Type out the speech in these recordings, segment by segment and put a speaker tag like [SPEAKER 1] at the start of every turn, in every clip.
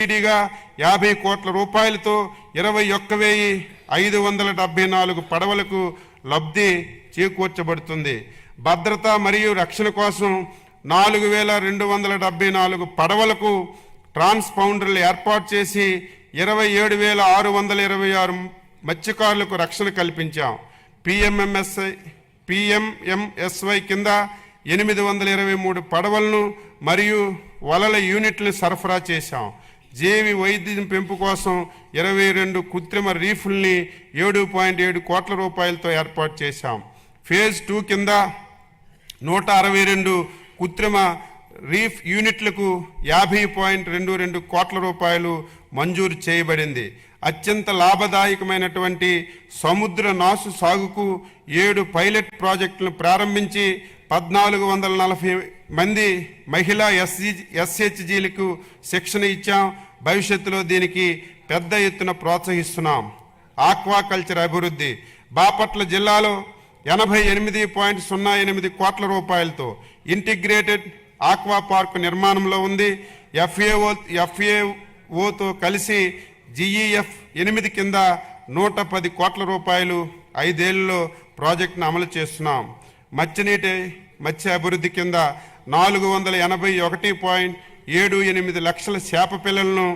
[SPEAKER 1] సబ్సిడీగా 50 కోట్ల రూపాయలతో 21,574 పడవలకు లబ్ధి చేకూర్చబడుతుంది. భద్రత మరియు రక్షణ కోసం 4,274 పడవలకు ట్రాన్స్పౌండర్లు ఏర్పాటు చేసి 27,626 మత్స్యకారులకు రక్షణ కల్పించాం. పిఎంఎంఎస్వై కింద 823 పడవలను మరియు వలల యూనిట్లను సరఫరా చేశాం. జీవి వైద్యం పెంపు కోసం 22 కృత్రిమ రీఫుల్ని 7.7 కోట్ల రూపాయలతో ఏర్పాటు చేశాం. ఫేజ్ 2 కింద 162 కృత్రిమ రీఫ్ యూనిట్లకు 50.22 కోట్ల రూపాయలు మంజూరు చేయబడింది. అత్యంత లాభదాయకమైనటువంటి సముద్ర నాసు సాగుకు 7 పైలట్ ప్రాజెక్టులను ప్రారంభించి 1,440 మంది మహిళా ఎస్హెచ్జీలకు శిక్షణ ఇచ్చాం. భవిష్యత్తులో దీనికి పెద్ద ఎత్తున ప్రోత్సహిస్తున్నాం. ఆక్వాకల్చర్ అభివృద్ధి బాపట్ల జిల్లాలో 88.08 కోట్ల రూపాయలతో ఇంటిగ్రేటెడ్ ఆక్వా పార్క్ నిర్మాణంలో ఉంది. ఎఫ్ఏఓతో కలిసి జిఈఎఫ్ 8 కింద 110 కోట్ల రూపాయలు 5 ఏళ్లలో ప్రాజెక్టును అమలు చేస్తున్నాం. మత్స్య అభివృద్ధి కింద 481.78 లక్షల చేప పిల్లలను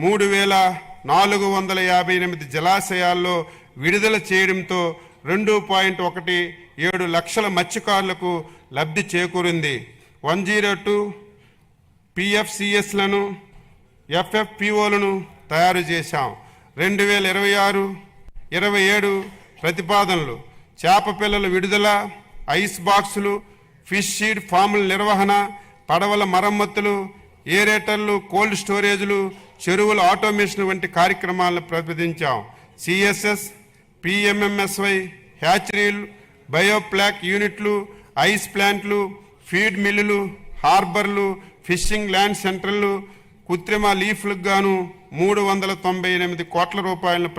[SPEAKER 1] 3,458 జలాశయాల్లో విడుదల చేయడంతో 2.17 లక్షల మత్స్యకారులకు లబ్ధి చేకూరింది. 102 పిఎఫ్సిఎస్లను ఎఫ్ఎఫ్పిఓలను తయారు చేశాం. 2026-27 ప్రతిపాదనలు చేప పిల్లల విడుదల, ఐస్ బాక్సులు, ఫిష్ సీడ్ ఫాముల నిర్వహణ, పడవల మరమ్మతులు, ఏరేటర్లు, కోల్డ్ స్టోరేజ్లు, చెరువుల ఆటోమేషన్ వంటి కార్యక్రమాలను ప్రతిపాదించాం. సిఎస్ఎస్, పిఎంఎంఎస్వై, హ్యాచరీలు, బయోప్లాక్ యూనిట్లు, ఐస్ ప్లాంట్లు, ఫీడ్ మిల్లులు, హార్బర్లు, ఫిషింగ్ ల్యాండ్ సెంటర్లు, కృత్రిమ లీఫ్లకు గాను 398 కోట్ల రూపాయలను